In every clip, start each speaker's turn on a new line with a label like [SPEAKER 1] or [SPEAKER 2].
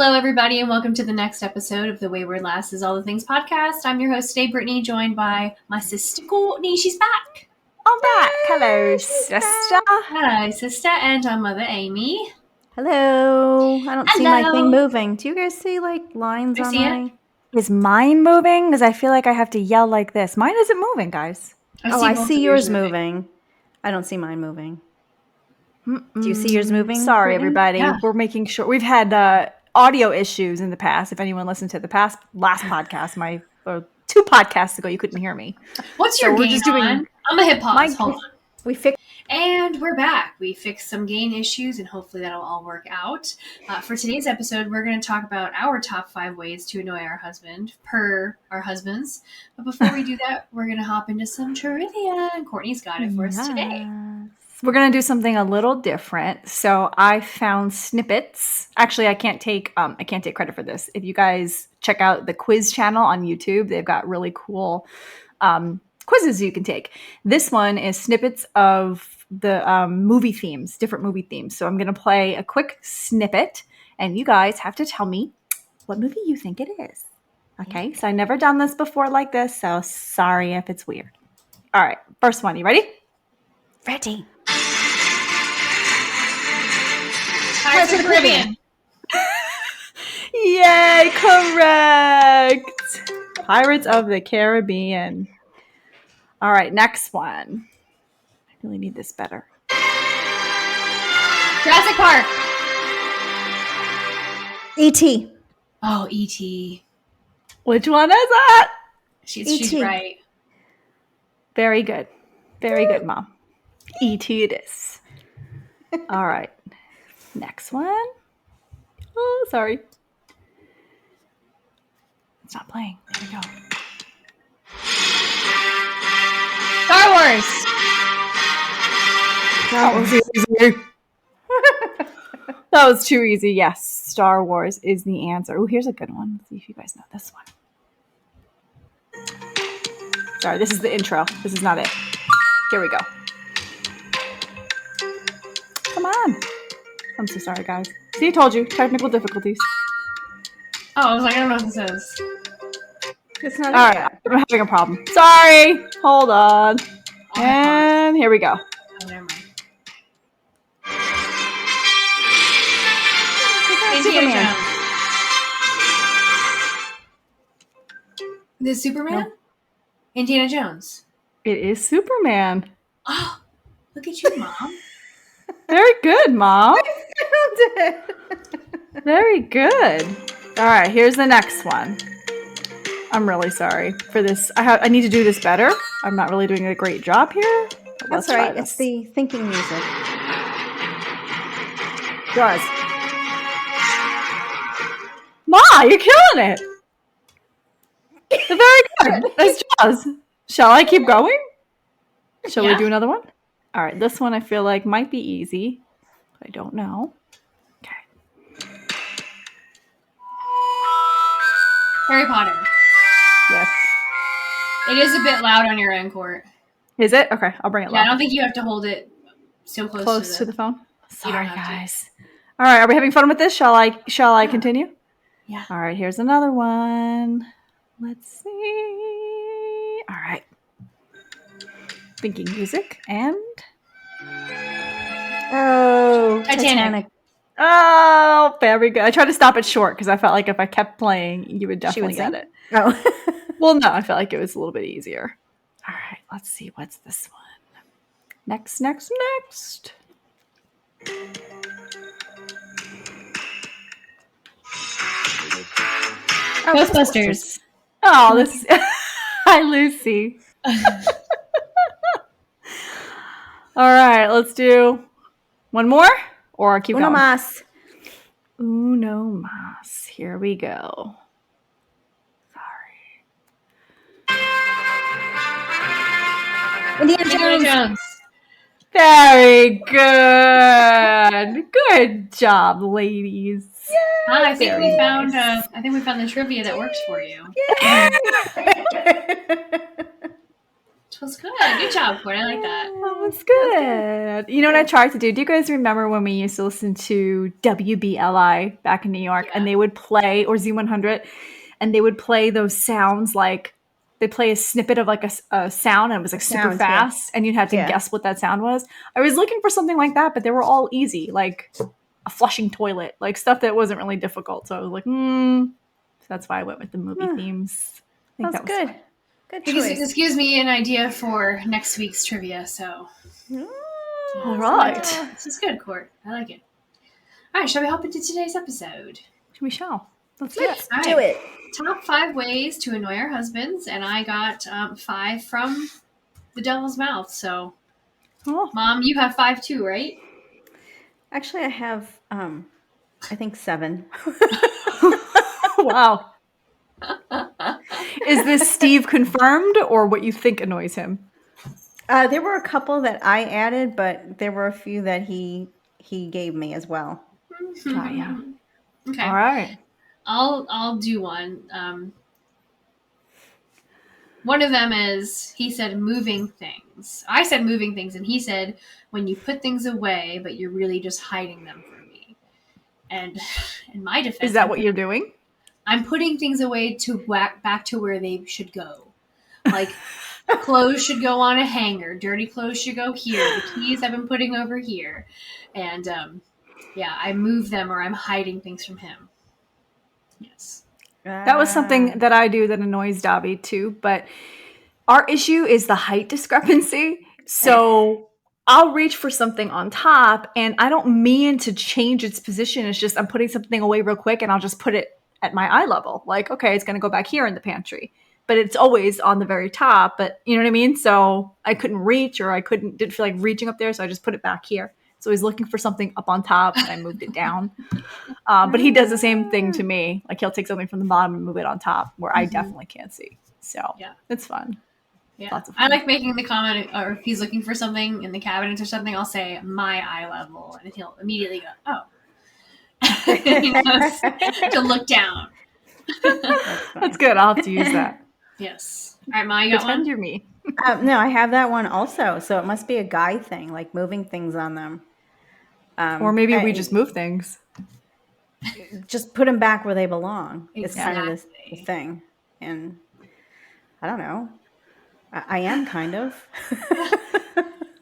[SPEAKER 1] Hello, everybody, and welcome to the next episode of the Wayward Lass is All the Things podcast. I'm your host today, Brittany, joined by my sister Courtney. She's back.
[SPEAKER 2] I'm back. Hello, sister.
[SPEAKER 1] Hi, sister, and our mother, Amy.
[SPEAKER 2] Hello. I don't see my thing moving. Do you guys see lines on my? Is mine moving? Because I feel like I have to yell like this. Mine isn't moving, guys. I see yours moving. I don't see mine moving. Do you see yours moving?
[SPEAKER 3] Sorry, everybody. Yeah. We're making sure. We've had audio issues in the past. If anyone listened to the last podcast, or 2 podcasts ago, you couldn't hear me.
[SPEAKER 1] What's your gain on? I'm going to hit pause. Hold on.
[SPEAKER 2] We fixed.
[SPEAKER 1] And we're back. We fixed some gain issues, and hopefully that'll all work out. For today's episode, we're going to talk about our top 5 ways to annoy our husband, per our husbands. But before we do that, we're going to hop into some trivia, and Courtney's got it for us today.
[SPEAKER 3] We're going to do something a little different. So I found snippets. Actually, I can't take credit for this. If you guys check out the quiz channel on YouTube, they've got really cool quizzes you can take. This one is snippets of the movie themes, different movie themes. So I'm going to play a quick snippet, and you guys have to tell me what movie you think it is. Okay? So I've never done this before like this, so sorry if it's weird. All right, first one. You ready?
[SPEAKER 2] Ready.
[SPEAKER 1] Pirates of the Caribbean.
[SPEAKER 3] Yay, correct. Pirates of the Caribbean. All right, next one. I really need this better.
[SPEAKER 1] Jurassic Park.
[SPEAKER 2] E.T.
[SPEAKER 1] Oh, E.T.
[SPEAKER 3] Which one is that?
[SPEAKER 1] She's right.
[SPEAKER 3] Very good. Very good, Mom. E.T. it is. All right. Next one. Oh, sorry. It's not playing. There we go.
[SPEAKER 1] Star Wars.
[SPEAKER 3] That was easy. That was too easy. Yes, Star Wars is the answer. Oh, here's a good one. Let's see if you guys know this one. Sorry, this is the intro. This is not it. Here we go. Come on. I'm so sorry, guys. See, I told you. Technical difficulties.
[SPEAKER 1] Oh, I was like, I don't know what this is.
[SPEAKER 2] It's not.
[SPEAKER 3] All right, I'm having a problem. Sorry. Hold on. And here we go.
[SPEAKER 1] Oh, never mind.
[SPEAKER 2] Superman.
[SPEAKER 1] The Superman?
[SPEAKER 3] No.
[SPEAKER 1] Indiana Jones.
[SPEAKER 3] It is Superman.
[SPEAKER 1] Oh, look at you, Mom.
[SPEAKER 3] Very good, Mom. Very good. All right, here's the next one. I'm really sorry for this. I need to do this better. I'm not really doing a great job here.
[SPEAKER 2] That's right. It's the thinking music.
[SPEAKER 3] Jaws. Ma, you're killing it. Very good. That's Jaws. Shall I keep going? Shall we do another one? All right, this one I feel like might be easy. I don't know. Okay.
[SPEAKER 1] Harry Potter.
[SPEAKER 3] Yes.
[SPEAKER 1] It is a bit loud on your end, Court.
[SPEAKER 3] Is it? Okay, I'll bring it loud.
[SPEAKER 1] I don't think you have to hold it so close
[SPEAKER 3] to the phone. Sorry, guys. All right, are we having fun with this? Shall I continue?
[SPEAKER 1] Yeah.
[SPEAKER 3] All right, here's another one. Let's see. All right. Thinking music and
[SPEAKER 1] Titanic.
[SPEAKER 3] Oh, very good. I tried to stop it short because I felt like if I kept playing, you would definitely get it.
[SPEAKER 2] Oh.
[SPEAKER 3] Well, no, I felt like it was a little bit easier. All right, let's see. What's this one? Next.
[SPEAKER 1] Ghostbusters.
[SPEAKER 3] Oh, this is... Hi, Lucy. All right, let's do one more or keep
[SPEAKER 2] Uno
[SPEAKER 3] going.
[SPEAKER 2] mas.
[SPEAKER 3] Uno mas. Here we go. Sorry.
[SPEAKER 1] Indiana Jones.
[SPEAKER 3] Very good. Good job, ladies.
[SPEAKER 1] I think we found the trivia that works for you. was good. Good job, Court. I like that.
[SPEAKER 3] That was good. You know what I tried to do? Do you guys remember when we used to listen to WBLI back in New York, and they would play, or Z100, and they would play those sounds like they play a snippet of like a sound, and it was like super fast, and you'd have to guess what that sound was. I was looking for something like that, but they were all easy, like a flushing toilet, like stuff that wasn't really difficult. So I was like, So that's why I went with the movie themes. I think that was good.
[SPEAKER 2] Good choice.
[SPEAKER 1] This gives me an idea for next week's trivia. So,
[SPEAKER 3] all right,
[SPEAKER 1] this is good, Court. I like it. All right, shall we hop into today's episode?
[SPEAKER 3] We shall.
[SPEAKER 2] Let's do it.
[SPEAKER 1] Top 5 ways to annoy our husbands, and I got 5 from the devil's mouth. So, Mom, you have 5 too, right?
[SPEAKER 2] Actually, I have, I think 7.
[SPEAKER 3] Wow. Is this Steve confirmed or what you think annoys him?
[SPEAKER 2] There were a couple that I added, but there were a few that he gave me as well.
[SPEAKER 3] Yeah.
[SPEAKER 1] Okay.
[SPEAKER 3] All right.
[SPEAKER 1] I'll do one. One of them is, he said moving things. I said moving things, and he said when you put things away, but you're really just hiding them from me. And in my defense,
[SPEAKER 3] is that what you're doing?
[SPEAKER 1] I'm putting things away to back to where they should go. Like clothes should go on a hanger. Dirty clothes should go here. The keys I've been putting over here. And I move them, or I'm hiding things from him. Yes.
[SPEAKER 3] That was something that I do that annoys Dobby too. But our issue is the height discrepancy. So I'll reach for something on top, and I don't mean to change its position. It's just I'm putting something away real quick, and I'll just put it at my eye level. Like, okay, it's going to go back here in the pantry. But it's always on the very top. But you know what I mean? So I couldn't reach, or didn't feel like reaching up there. So I just put it back here. So he's looking for something up on top, and I moved it down. But he does the same thing to me. Like he'll take something from the bottom and move it on top where I definitely can't see. So it's fun.
[SPEAKER 1] Yeah. Lots of fun. I like making the comment, or if he's looking for something in the cabinets or something, I'll say my eye level, and he'll immediately go, oh. He knows to look down.
[SPEAKER 3] That's good. I'll have to use that.
[SPEAKER 1] Yes. All right, Ma, you got
[SPEAKER 3] Pretend
[SPEAKER 1] one?
[SPEAKER 3] you're me.
[SPEAKER 2] No, I have that one also. So it must be a guy thing, like moving things on them.
[SPEAKER 3] Or maybe we just move things.
[SPEAKER 2] Just put them back where they belong.
[SPEAKER 1] Exactly.
[SPEAKER 2] It's kind of this thing. And I don't know. I am kind of.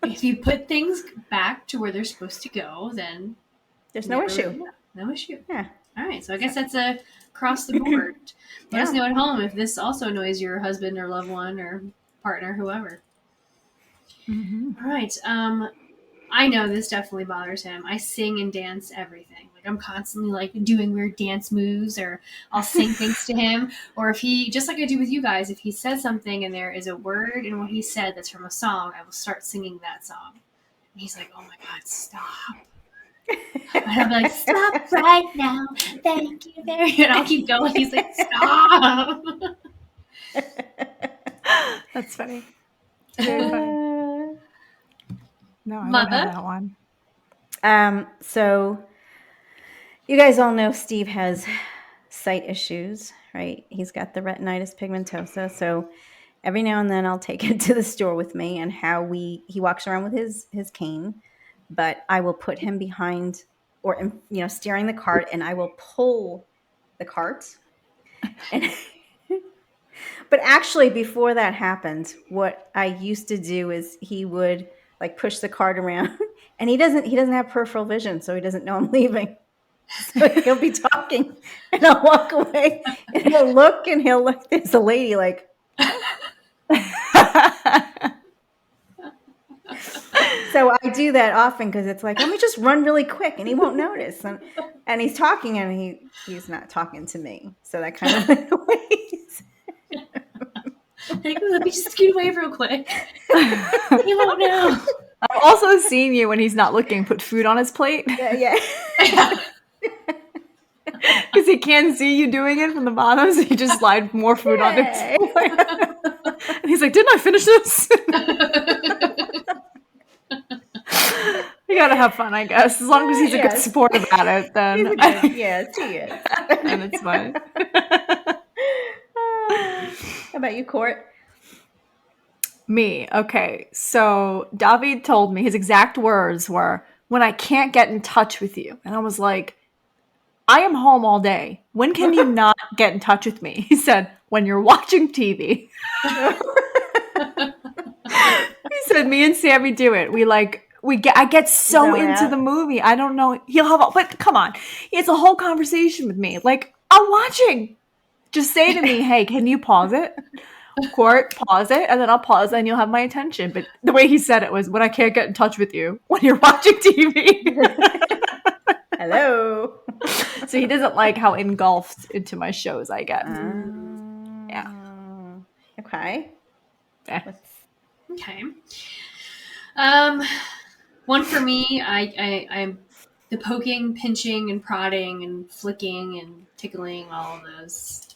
[SPEAKER 1] If you put things back to where they're supposed to go, then
[SPEAKER 2] there's no issue.
[SPEAKER 1] Yeah, no issue.
[SPEAKER 2] Yeah.
[SPEAKER 1] All right. So I guess that's across the board. Let us know at home if this also annoys your husband or loved one or partner, whoever.
[SPEAKER 3] Mm-hmm.
[SPEAKER 1] All right. I know this definitely bothers him. I sing and dance everything. Like I'm constantly like doing weird dance moves, or I'll sing things to him. Or if he, just like I do with you guys, if he says something and there is a word in what he said that's from a song, I will start singing that song. And he's like, oh my God, stop. And I'll be like, stop right now. Thank you very much. And I'll keep going. He's like, stop.
[SPEAKER 3] That's funny. Very funny. No, I don't have that one.
[SPEAKER 2] So you guys all know Steve has sight issues, right? He's got the retinitis pigmentosa. So every now and then I'll take him to the store with me, and he walks around with his cane, but I will put him behind or, steering the cart, and I will pull the cart. But actually before that happened, what I used to do is he would like push the cart around, and he doesn't have peripheral vision, so he doesn't know I'm leaving. So he'll be talking, and I'll walk away, and he'll look. There's a lady like. So I do that often because it's like, let me just run really quick, and he won't notice. And he's talking, and he's not talking to me, so that kind of annoys.
[SPEAKER 1] Like, let me just scoot away real quick. He won't know.
[SPEAKER 3] I've also seen you when he's not looking put food on his plate.
[SPEAKER 2] Yeah.
[SPEAKER 3] Because he can't see you doing it from the bottom, so you just slide more food on his plate. And he's like, didn't I finish this? You gotta have fun, I guess. As long as he's a good sport about it, then
[SPEAKER 2] yes, he is.
[SPEAKER 3] And it's fun.
[SPEAKER 2] How about you, Court?
[SPEAKER 3] Me. Okay. So David told me his exact words were, when I can't get in touch with you. And I was like, I am home all day. When can you not get in touch with me? He said, when you're watching TV. He said, me and Sammy do it. I get so into the movie. I don't know. But come on. He has a whole conversation with me. Like, I'm watching. Just say to me, hey, can you pause it? Court, pause it, and then I'll pause and you'll have my attention. But the way he said it was, when I can't get in touch with you, when you're watching TV.
[SPEAKER 2] Hello.
[SPEAKER 3] So he doesn't like how engulfed into my shows I get. Yeah.
[SPEAKER 2] Okay.
[SPEAKER 3] Yeah.
[SPEAKER 1] Okay. One for me, I'm the poking, pinching, and prodding, and flicking, and tickling, all of those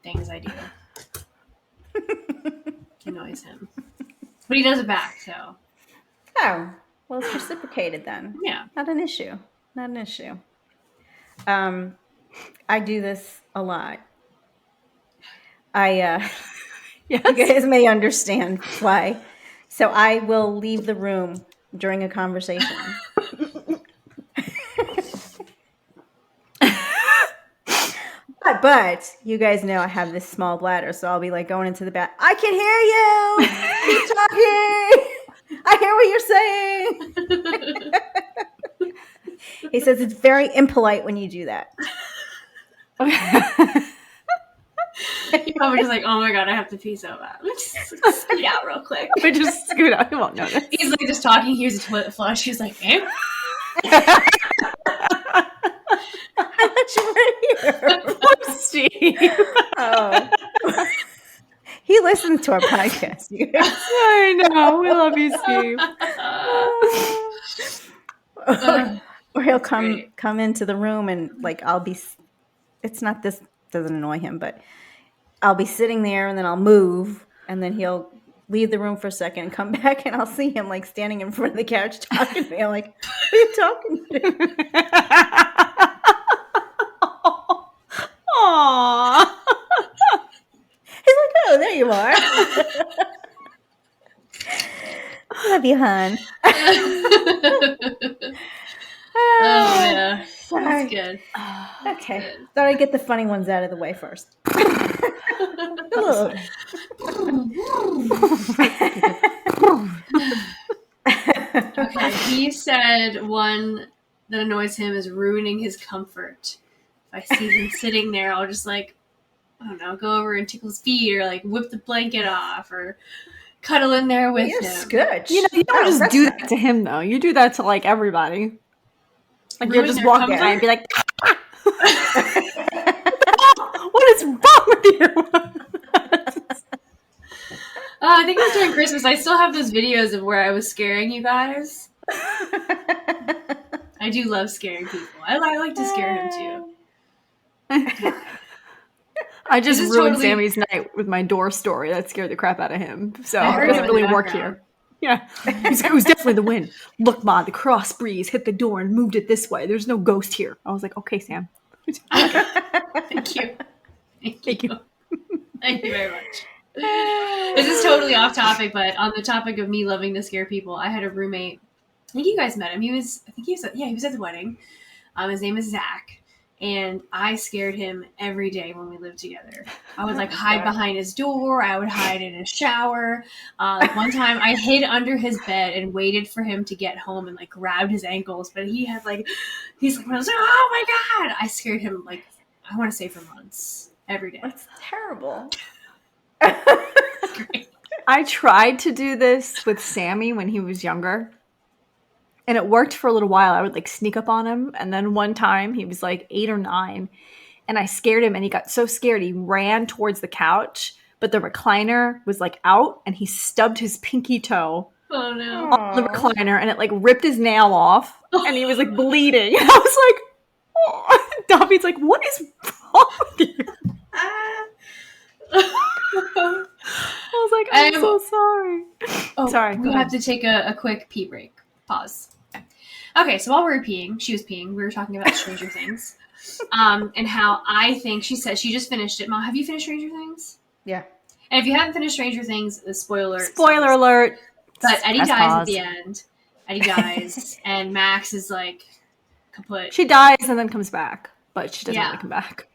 [SPEAKER 1] things I do. Annoys him. But he does it back, so.
[SPEAKER 2] Oh, well, it's reciprocated then.
[SPEAKER 1] Yeah.
[SPEAKER 2] Not an issue. I do this a lot. Yes. You guys may understand why. So I will leave the room during a conversation. But you guys know I have this small bladder, so I'll be like going into the bath. I can hear you. Keep talking. I hear what you're saying. He says it's very impolite when you do that.
[SPEAKER 1] You're probably just like, oh my god, I have to pee so bad. Let's scoot out real quick.
[SPEAKER 3] We just scoot out. He won't notice.
[SPEAKER 1] He's like just talking. Here's a toilet flush. He's like, eh?
[SPEAKER 2] I thought you were here.
[SPEAKER 3] Poor Steve.
[SPEAKER 2] Oh. He listens to our podcast. You guys.
[SPEAKER 3] I know. We love you, Steve.
[SPEAKER 2] Or he'll come into the room and like I'll be. It's not this doesn't annoy him, but I'll be sitting there and then I'll move and then he'll leave the room for a second and come back and I'll see him like standing in front of the couch talking to me. I'm like, who are you talking to?
[SPEAKER 3] Aww.
[SPEAKER 2] He's like, oh, there you are. Love you, hon.
[SPEAKER 1] Oh yeah, that's good.
[SPEAKER 2] Okay, thought I'd get the funny ones out of the way first.
[SPEAKER 1] Okay, he said one that annoys him is ruining his comfort. If I see him sitting there, I'll just like, I don't know, go over and tickle his feet or like whip the blanket off or cuddle in there with him.
[SPEAKER 2] Scooch.
[SPEAKER 3] You don't just do that to him though. You do that to like everybody. Like you'll just walk by and be like, what is wrong with you?
[SPEAKER 1] I think it was during Christmas. I still have those videos of where I was scaring you guys. I do love scaring people. I like to scare him too.
[SPEAKER 3] I just ruined Sammy's night with my door story. That scared the crap out of him. So it doesn't really work here. Yeah. It was definitely the wind. Look, Ma, the cross breeze hit the door and moved it this way. There's no ghost here. I was like, okay, Sam.
[SPEAKER 1] Thank you. Thank you. Thank you very much. This is totally off topic, but on the topic of me loving to scare people, I had a roommate. I think you guys met him. He was at the wedding. His name is Zach. And I scared him every day when we lived together. I would like hide behind his door. I would hide in his shower. One time I hid under his bed and waited for him to get home and like grabbed his ankles. But he's like, oh my God. I scared him like, I want to say for months, every day.
[SPEAKER 2] That's terrible.
[SPEAKER 1] Great.
[SPEAKER 3] I tried to do this with Sammy when he was younger. And it worked for a little while. I would like sneak up on him. And then one time he was like 8 or 9 and I scared him and he got so scared. He ran towards the couch, but the recliner was like out and he stubbed his pinky toe on the recliner and it like ripped his nail off and he was like bleeding. And I was like, oh. David's like, what is wrong with you? I was like, I'm so sorry.
[SPEAKER 1] Oh,
[SPEAKER 3] sorry.
[SPEAKER 1] We have to take a quick pee break. Pause. Okay, so while we were peeing, she was peeing, we were talking about Stranger Things. And how I think, she said she just finished it. Mom, have you finished Stranger Things?
[SPEAKER 2] Yeah.
[SPEAKER 1] And if you haven't finished Stranger Things, spoiler
[SPEAKER 3] alert.
[SPEAKER 1] But Eddie dies at the end. Eddie dies, and Max is like kaput.
[SPEAKER 3] She dies and then comes back, but she doesn't really come back.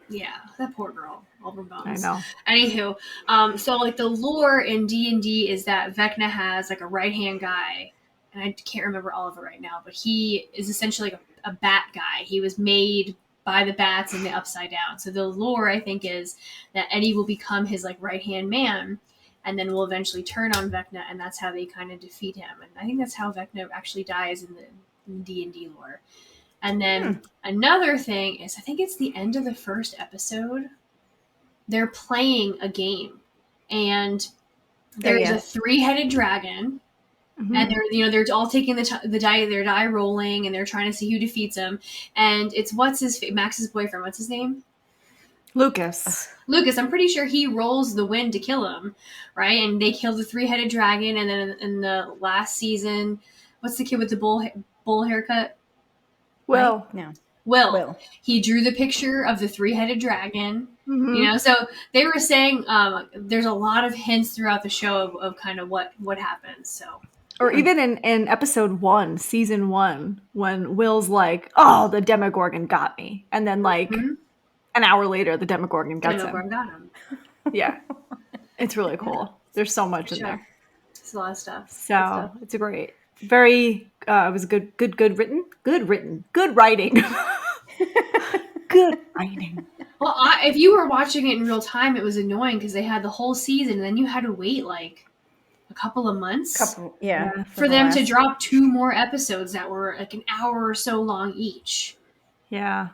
[SPEAKER 1] Yeah, that poor girl. All her bones.
[SPEAKER 3] I know.
[SPEAKER 1] Anywho, so like the lore in D&D is that Vecna has like a right-hand guy, and I can't remember all of it right now, but he is essentially like a bat guy. He was made by the bats in the Upside Down. So the lore, I think, is that Eddie will become his like right-hand man, and then will eventually turn on Vecna, and that's how they kind of defeat him. And I think that's how Vecna actually dies in the D&D lore. And then another thing is, I think it's the end of the first episode, they're playing a game, and there's a 3-headed dragon, and they're all taking the die rolling, and they're trying to see who defeats him. And it's Max's boyfriend. What's his name?
[SPEAKER 3] Lucas.
[SPEAKER 1] I'm pretty sure he rolls the win to kill him, right? And they kill the 3-headed dragon. And then in the last season, what's the kid with the bull haircut?
[SPEAKER 2] Will.
[SPEAKER 1] Right? No. Will. He drew the picture of the 3-headed dragon. So they were saying there's a lot of hints throughout the show of kind of what happens. So,
[SPEAKER 3] or even in episode 1, season 1, when Will's like, "Oh, the Demogorgon got me," and then like an hour later, the Demogorgon got him. Yeah, it's really cool. There's so much in there.
[SPEAKER 1] It's a lot of stuff.
[SPEAKER 3] So it's a great, very. It was good writing. Good writing. Good writing.
[SPEAKER 1] Well, if you were watching it in real time, it was annoying because they had the whole season, and then you had to wait like a couple of months for them to drop 2 more episodes that were like an hour or so long each.
[SPEAKER 3] Yeah.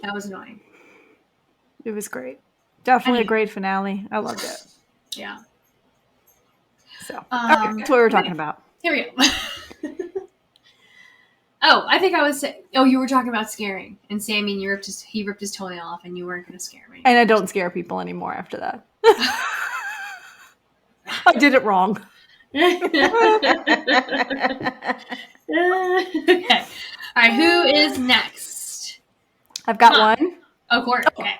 [SPEAKER 1] That was annoying.
[SPEAKER 3] It was great. Definitely a great finale. I loved it.
[SPEAKER 1] Yeah.
[SPEAKER 3] So that's what we were talking about.
[SPEAKER 1] Here we go. Oh, I think I was saying, you were talking about scaring. And Sammy, he ripped his toenail off, and you weren't going to scare me.
[SPEAKER 3] And I don't scare people anymore after that. I did it wrong.
[SPEAKER 1] Okay. All right, who is next?
[SPEAKER 3] I've got one.
[SPEAKER 1] Oh, Court. Okay.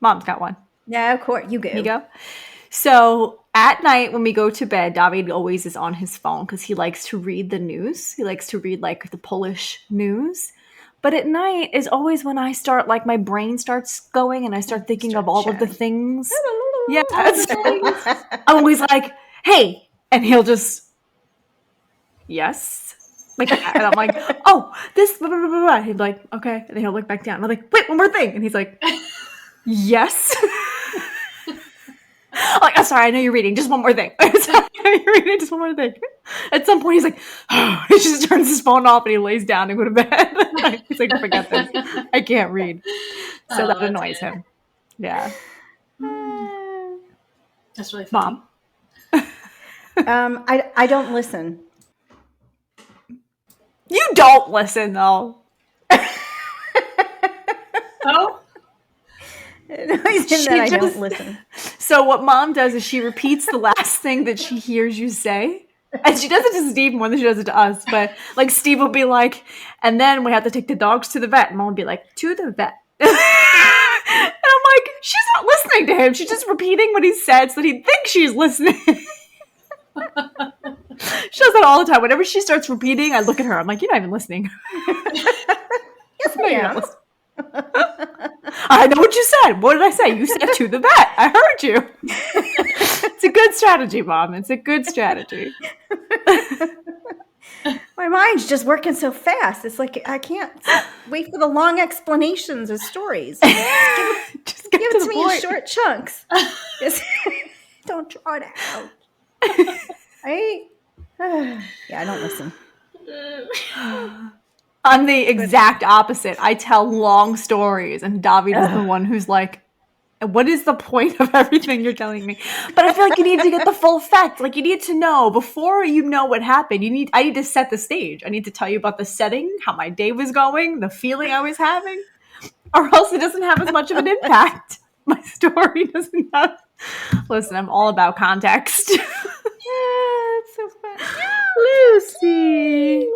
[SPEAKER 3] Mom's got one.
[SPEAKER 2] Yeah, Court, you go.
[SPEAKER 3] You go. So at night when we go to bed, David always is on his phone because he likes to read the news. He likes to read like the Polish news. But at night is always when I start, like my brain starts going and I start thinking of all of the things. Yeah. I'm always like, hey. And he'll just, yes. Like that. And I'm like, oh, this, blah, blah, blah, blah. He'd be like, okay. And then he'll look back down. And I'm like, wait, one more thing. And he's like, yes. Like, I'm sorry, I know you're reading. Just one more thing. You're reading just one more thing. At some point, he's like, oh, he just turns his phone off and he lays down and go to bed. He's like, forget this. I can't read. So that annoys him. Yeah.
[SPEAKER 1] That's really funny.
[SPEAKER 3] Mom.
[SPEAKER 2] I don't listen.
[SPEAKER 3] You don't listen, though.
[SPEAKER 1] Oh?
[SPEAKER 2] I don't listen.
[SPEAKER 3] So what Mom does is she repeats the last thing that she hears you say. And she does it to Steve more than she does it to us. But like Steve will be like, and then we have to take the dogs to the vet. And Mom will be like, to the vet. And I'm like, she's not listening to him. She's just repeating what he said so that he thinks she's listening. She does that all the time. Whenever she starts repeating, I look at her. I'm like, you're not even listening.
[SPEAKER 2] Yes, I am.
[SPEAKER 3] I know what you said. What did I say? You said to the vet. I heard you. It's a good strategy, Mom. It's a good strategy.
[SPEAKER 2] My mind's just working so fast. It's like I can't wait for the long explanations or stories. Just give it to me in short chunks. Just, don't draw it out. Yeah, I don't listen.
[SPEAKER 3] I'm the exact opposite. I tell long stories, and David is the one who's like, what is the point of everything you're telling me? But I feel like you need to get the full fact. Like, you need to know before you know what happened. I need to set the stage. I need to tell you about the setting, how my day was going, the feeling I was having, or else it doesn't have as much of an impact. My story doesn't have... Listen, I'm all about context.
[SPEAKER 2] Yeah, it's so fun.
[SPEAKER 3] Lucy!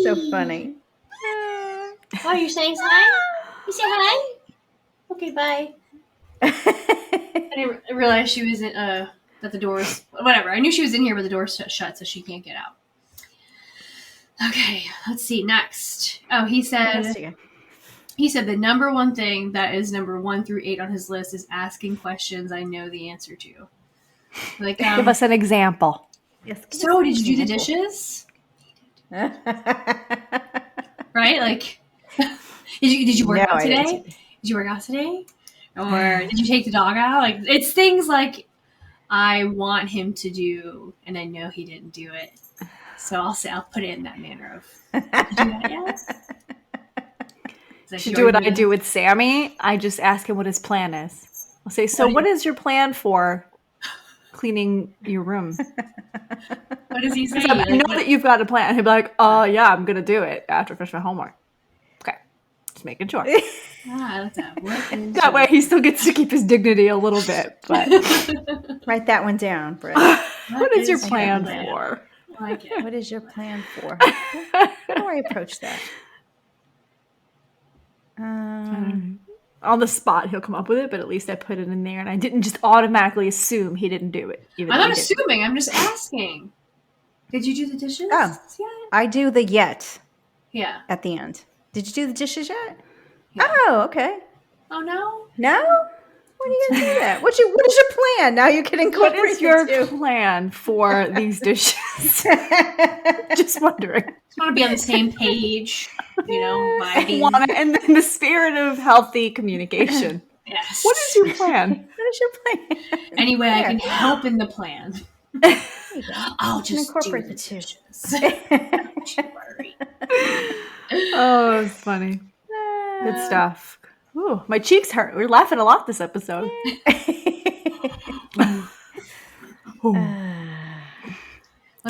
[SPEAKER 2] So funny.
[SPEAKER 1] Oh, you're saying hi? You say hi? Okay, bye. I didn't realize she was in, that the doors, whatever. I knew she was in here, but the door's shut, so she can't get out. Okay, let's see. Next. Oh, he said the number one thing that is number 1 through 8 on his list is asking questions I know the answer to. Like,
[SPEAKER 3] give us an example.
[SPEAKER 1] Yes. So, did you do the dishes? Right? Like, did you work out today? Did you work out today? Or did you take the dog out? Like, it's things like I want him to do, and I know he didn't do it. So I'll put it in that manner of, did you do that yet?
[SPEAKER 3] To do what I do with Sammy, I just ask him what his plan is. I'll say, so what is your plan for cleaning your room?
[SPEAKER 1] What does he say?
[SPEAKER 3] I know that you've got a plan. He'll be like, oh, yeah, I'm going to do it after I finish my homework. Okay. Just making sure.
[SPEAKER 1] I like that.
[SPEAKER 3] That way he still gets to keep his dignity a little bit. But
[SPEAKER 2] write that one down, Britt.
[SPEAKER 3] What is your plan for?
[SPEAKER 1] Like it.
[SPEAKER 2] What is your plan for? How do I approach that?
[SPEAKER 3] On the spot, he'll come up with it, but at least I put it in there, and I didn't just automatically assume he didn't do it.
[SPEAKER 1] I'm not assuming. I'm just asking. Did you do the dishes?
[SPEAKER 2] Oh, yeah. I do the yet.
[SPEAKER 1] Yeah.
[SPEAKER 2] At the end. Did you do the dishes yet?
[SPEAKER 1] Yeah.
[SPEAKER 2] Oh, okay.
[SPEAKER 1] Oh no.
[SPEAKER 2] No. When are you gonna do that? What is your plan? Now you can incorporate.
[SPEAKER 3] What is your plan for these dishes? Just wondering.
[SPEAKER 1] Just want to be on the same page, vibing.
[SPEAKER 3] And in the spirit of healthy communication.
[SPEAKER 1] Yes.
[SPEAKER 3] What is your plan?
[SPEAKER 2] What is your plan?
[SPEAKER 1] Anyway, I can help in the plan. I'll just incorporate the dishes. Don't you worry.
[SPEAKER 3] Oh, it's funny. Good stuff. Ooh, my cheeks hurt. We're laughing a lot this episode.
[SPEAKER 1] Let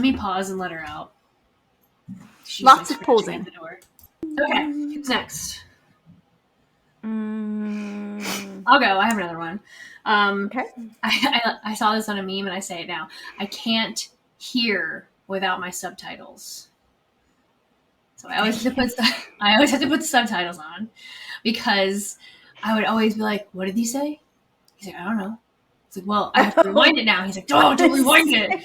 [SPEAKER 1] me pause and let her out. She's
[SPEAKER 3] lots of pausing.
[SPEAKER 1] At the door. Okay, who's next? I'll go. I have another one.
[SPEAKER 2] Okay.
[SPEAKER 1] I saw this on a meme and I say it now. I can't hear without my subtitles. So I always have to put the subtitles on because I would always be like, what did he say? He's like, I don't know. It's like, well, I have to rewind it now. He's like, don't rewind it.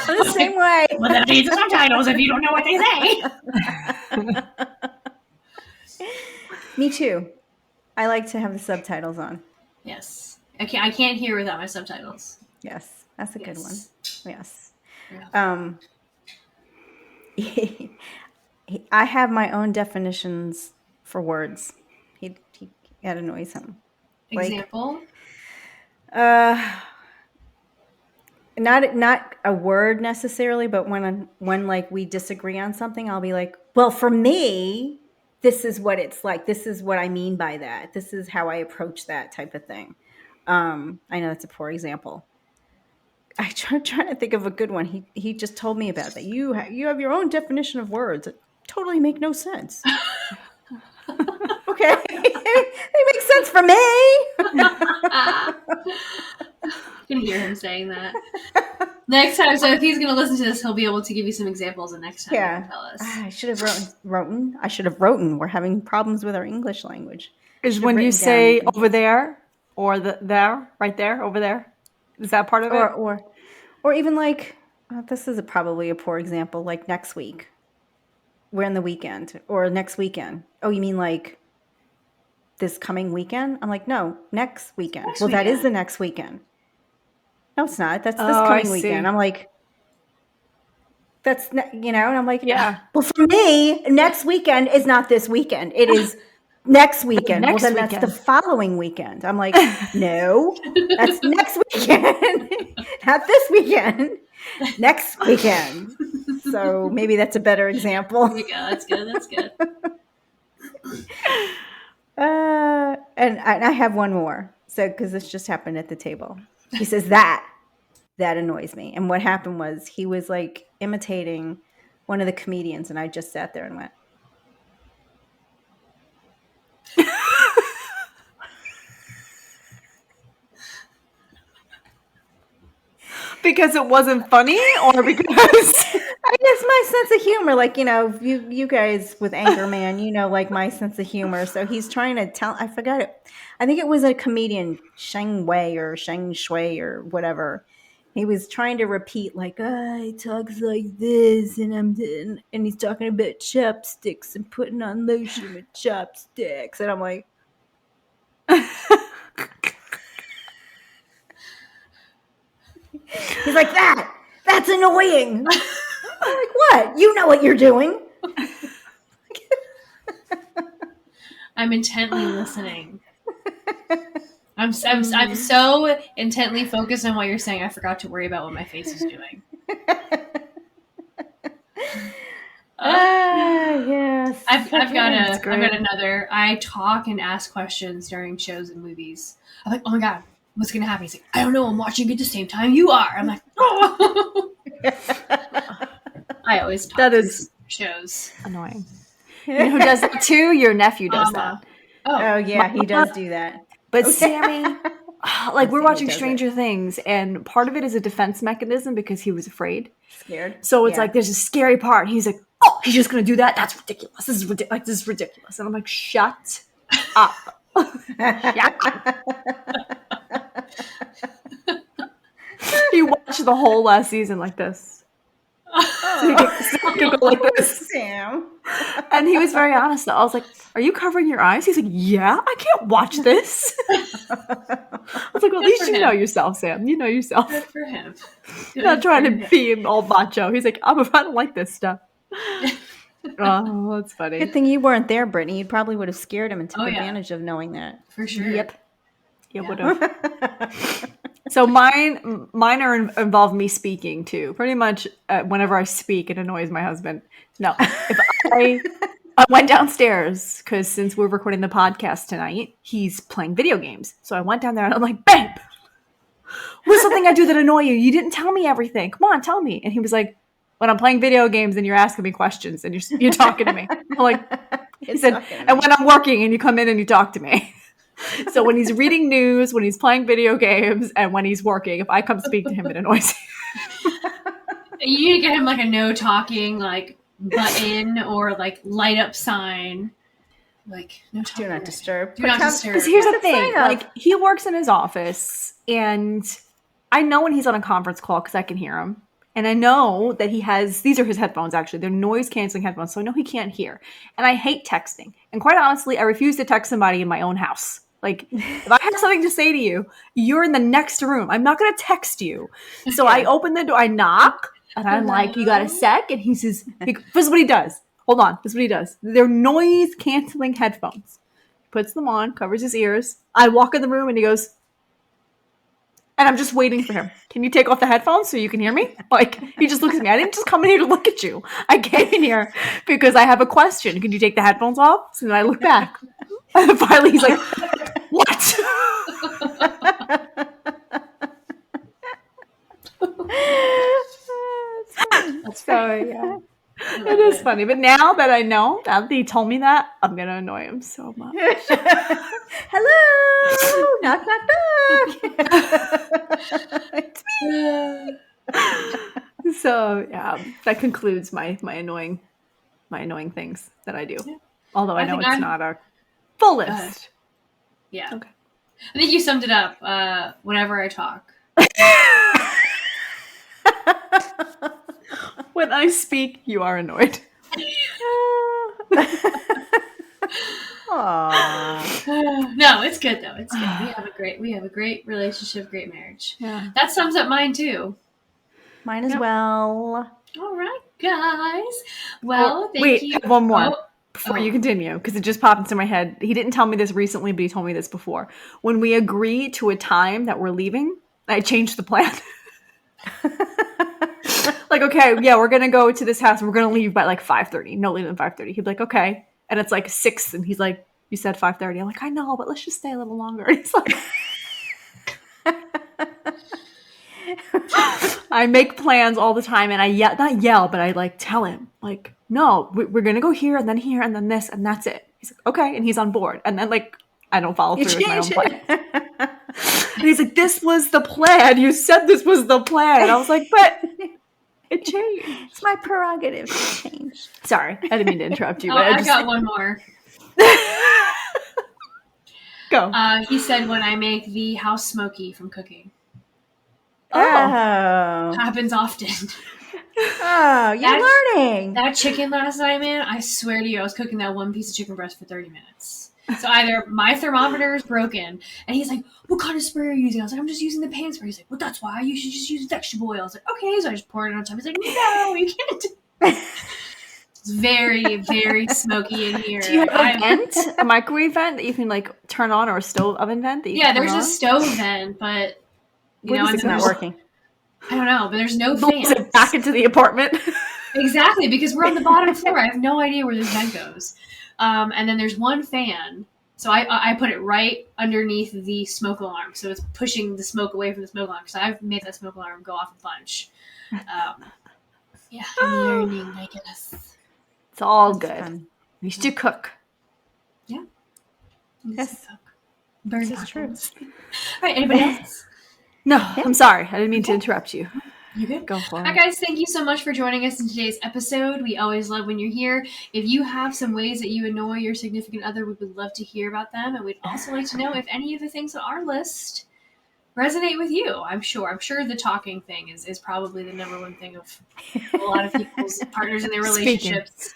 [SPEAKER 2] The same way.
[SPEAKER 1] Well, then I need the subtitles if you don't know what they
[SPEAKER 2] say. Me too. I like to have the subtitles on.
[SPEAKER 1] Yes. I can't hear without my subtitles.
[SPEAKER 2] Yes. That's a good one. Yes.
[SPEAKER 1] Yeah.
[SPEAKER 2] I have my own definitions for words. That annoys him.
[SPEAKER 1] Example?
[SPEAKER 2] Not a word necessarily, but when like we disagree on something, I'll be like, well, for me, this is what it's like. This is what I mean by that. This is how I approach that type of thing. I know that's a poor example. I'm trying to think of a good one. He just told me about that. You have your own definition of words that totally make no sense. Okay, they make sense for me.
[SPEAKER 1] I can hear him saying that. Next time, so if he's going to listen to this, he'll be able to give you some examples the next time he can tell us.
[SPEAKER 2] I should have wrote. I should have written. We're having problems with our English language.
[SPEAKER 3] Is when you say over there or there, right there, over there. Is that part of it?
[SPEAKER 2] Or even like, this is probably a poor example, like next week. We're in the weekend. Or next weekend. Oh, you mean like this coming weekend? I'm like, no, next weekend. That is the next weekend. No, it's not. That's this coming weekend. I'm like, and I'm like,
[SPEAKER 3] yeah.
[SPEAKER 2] Well, for me, next weekend is not this weekend. It is next weekend. That's the following weekend. I'm like, no, that's next weekend, not this weekend. Next weekend. So maybe that's a better example.
[SPEAKER 1] There you go. That's good. That's good.
[SPEAKER 2] And I have one more. So because this just happened at the table. He says that annoys me. And what happened was he was like imitating one of the comedians, and I just sat there and went.
[SPEAKER 3] Because it wasn't funny, or because
[SPEAKER 2] I guess my sense of humor, like, you guys with Anchorman, like my sense of humor. So he's trying to tell, I forgot it. I think it was a comedian, Sheng Wei or Sheng Shui or whatever. He was trying to repeat like, he talks like this, and he's talking about chopsticks and putting on lotion with chopsticks, and I'm like, he's like, that's annoying. I'm like, what? You know what you're doing.
[SPEAKER 1] I'm intently listening. I'm so intently focused on what you're saying, I forgot to worry about what my face is doing.
[SPEAKER 2] Yes.
[SPEAKER 1] I've got another. I talk and ask questions during shows and movies. I'm like, oh my god, what's gonna happen? He's like, I don't know. I'm watching at the same time you are. I'm like, oh. I always talk to shows.
[SPEAKER 3] Annoying. You know who does that too? Your nephew does that.
[SPEAKER 2] Oh yeah, he does do that.
[SPEAKER 3] But Sammy, like we're watching Stranger Things, and part of it is a defense mechanism because he was afraid.
[SPEAKER 2] Scared.
[SPEAKER 3] So it's like there's a scary part. And he's like, oh, he's just going to do that? That's ridiculous. This is ridiculous. And I'm like, shut up. He watched the whole last season like this. So he could go like this.
[SPEAKER 2] Sam.
[SPEAKER 3] And he was very honest. I was like, are you covering your eyes? He's like, yeah, I can't watch this. I was like, well, at least you know yourself, Sam. You know yourself.
[SPEAKER 1] Good for him.
[SPEAKER 3] Not trying to be all macho. He's like, I don't like this stuff. Oh, that's funny.
[SPEAKER 2] Good thing you weren't there, Brittany. You probably would have scared him and took advantage of knowing that.
[SPEAKER 1] For sure.
[SPEAKER 3] Yep. Yeah, would have. So mine involve me speaking too. Pretty much whenever I speak, it annoys my husband. No, if I went downstairs because since we're recording the podcast tonight, he's playing video games. So I went down there and I'm like, babe, what's something I do that annoy you? You didn't tell me everything. Come on, tell me. And he was like, when I'm playing video games and you're asking me questions and you're talking to me. I'm like, he said, and when I'm working and you come in and you talk to me. So when he's reading news, when he's playing video games, and when he's working, if I come speak to him, it annoys him.
[SPEAKER 1] You need to get him like a no talking like button or like light up sign. Like no talking.
[SPEAKER 2] Do not disturb.
[SPEAKER 1] Do not disturb.
[SPEAKER 3] Because here's the thing: like he works in his office, and I know when he's on a conference call because I can hear him. And I know that he has, these are his headphones actually, they're noise canceling headphones, so I know he can't hear. And I hate texting. And quite honestly, I refuse to text somebody in my own house. Like, if I have something to say to you, you're in the next room. I'm not going to text you. So I open the door, I knock, and I'm like, you got a sec? And he says, this is what he does. Hold on, this is what he does. They're noise canceling headphones. He puts them on, covers his ears. I walk in the room and he goes, and I'm just waiting for him. Can you take off the headphones so you can hear me? Like, he just looks at me. I didn't just come in here to look at you. I came in here because I have a question. Can you take the headphones off? So then I look back. And finally he's like, what?
[SPEAKER 1] That's
[SPEAKER 3] so, yeah. It is funny. But now that I know that he told me that, I'm going to annoy him so much.
[SPEAKER 2] Hello! Knock, knock, knock! It's
[SPEAKER 3] me! So, yeah, that concludes my annoying things that I do. Yeah. Although I know it's not a full list.
[SPEAKER 1] Yeah. Okay. I think you summed it up whenever I talk.
[SPEAKER 3] When I speak, you are annoyed.
[SPEAKER 1] No, it's good though. It's good. We have a great relationship, great marriage.
[SPEAKER 3] Yeah.
[SPEAKER 1] That sums up mine too.
[SPEAKER 2] Mine as well.
[SPEAKER 1] All right, guys. Well,
[SPEAKER 3] thank you. One more before you continue, because it just popped into my head. He didn't tell me this recently, but he told me this before. When we agree to a time that we're leaving, I changed the plan. Like, okay, yeah, we're gonna go to this house and we're gonna leave by like 5:30. No later than 5:30. He'd be like, okay. And it's like 6, and he's like, you said 5:30. I'm like, I know, but let's just stay a little longer. And he's like, I make plans all the time, and I not yell, but I like tell him, like, no, we're gonna go here and then this, and that's it. He's like, okay, and he's on board. And then like I don't follow through with my own plan. And he's like, this was the plan. You said this was the plan. And I was like, but it changed.
[SPEAKER 2] It's my prerogative to change.
[SPEAKER 3] Sorry, I didn't mean to interrupt you.
[SPEAKER 1] Oh,
[SPEAKER 3] But
[SPEAKER 1] I got one more.
[SPEAKER 3] Go.
[SPEAKER 1] He said when I make the house smoky from cooking.
[SPEAKER 2] Oh.
[SPEAKER 1] Happens often.
[SPEAKER 2] Oh, you're learning.
[SPEAKER 1] That chicken last night, man, I swear to you, I was cooking that one piece of chicken breast for 30 minutes. So either my thermometer is broken, and he's like, what kind of spray are you using? I was like, I'm just using the pan spray. He's like, well, that's why. You should just use vegetable oil. I was like, okay. So I just poured it on top. He's like, no, you can't. It's very, very smoky in here.
[SPEAKER 3] Do you have a vent, a microwave vent that you can like turn on, or a stove oven vent that you can turn on?
[SPEAKER 1] There's a stove vent, but
[SPEAKER 2] it's not working.
[SPEAKER 1] I don't know, but there's no fan.
[SPEAKER 3] Back into the apartment.
[SPEAKER 1] Exactly, because we're on the bottom floor. I have no idea where this vent goes. And then there's one fan. So I put it right underneath the smoke alarm. So it's pushing the smoke away from the smoke alarm, because I've made that smoke alarm go off a bunch. I'm learning, I guess.
[SPEAKER 3] It's all good. At least you cook.
[SPEAKER 1] Yeah.
[SPEAKER 2] Yes.
[SPEAKER 1] Burn
[SPEAKER 2] This is true.
[SPEAKER 1] All right, anybody else?
[SPEAKER 3] No, I'm sorry. I didn't mean to interrupt you.
[SPEAKER 1] You good?
[SPEAKER 3] Go for it.
[SPEAKER 1] Hi, guys. Thank you so much for joining us in today's episode. We always love when you're here. If you have some ways that you annoy your significant other, we would love to hear about them. And we'd also like to know if any of the things on our list resonate with you. I'm sure the talking thing is probably the number one thing of a lot of people's partners in their relationships.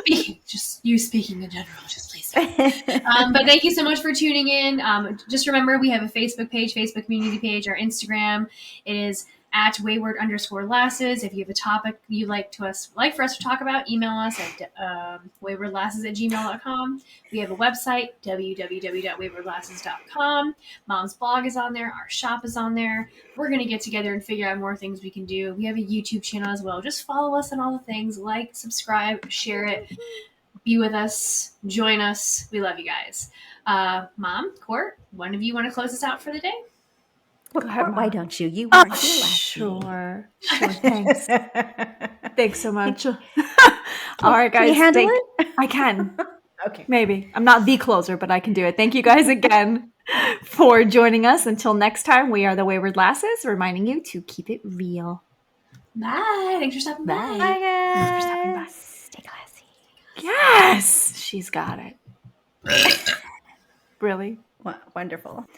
[SPEAKER 1] Speaking in general, just please. But thank you so much for tuning in. Just remember, we have a Facebook page, Facebook community page, our Instagram. It is at wayward_lasses. If you have a topic you'd like for us to talk about, email us at waywardlasses@gmail.com. We have a website, www.waywardlasses.com. Mom's blog is on there. Our shop is on there. We're going to get together and figure out more things we can do. We have a YouTube channel as well. Just follow us on all the things. Like, subscribe, share it. Be with us. Join us. We love you guys. Mom, Court, one of you want to close us out for the day?
[SPEAKER 2] Go ahead, why don't you? You weren't here last
[SPEAKER 3] Sure. Thanks. Thanks so much. All right, guys.
[SPEAKER 2] Can you handle it?
[SPEAKER 3] I can.
[SPEAKER 2] Okay.
[SPEAKER 3] Maybe. I'm not the closer, but I can do it. Thank you guys again for joining us. Until next time, we are the Wayward Lasses, reminding you to keep it real.
[SPEAKER 1] Bye. Thanks for stopping by.
[SPEAKER 2] Bye, guys.
[SPEAKER 3] Thanks for stopping by.
[SPEAKER 2] Stay classy.
[SPEAKER 3] Yes! She's got it. Really?
[SPEAKER 2] Wonderful.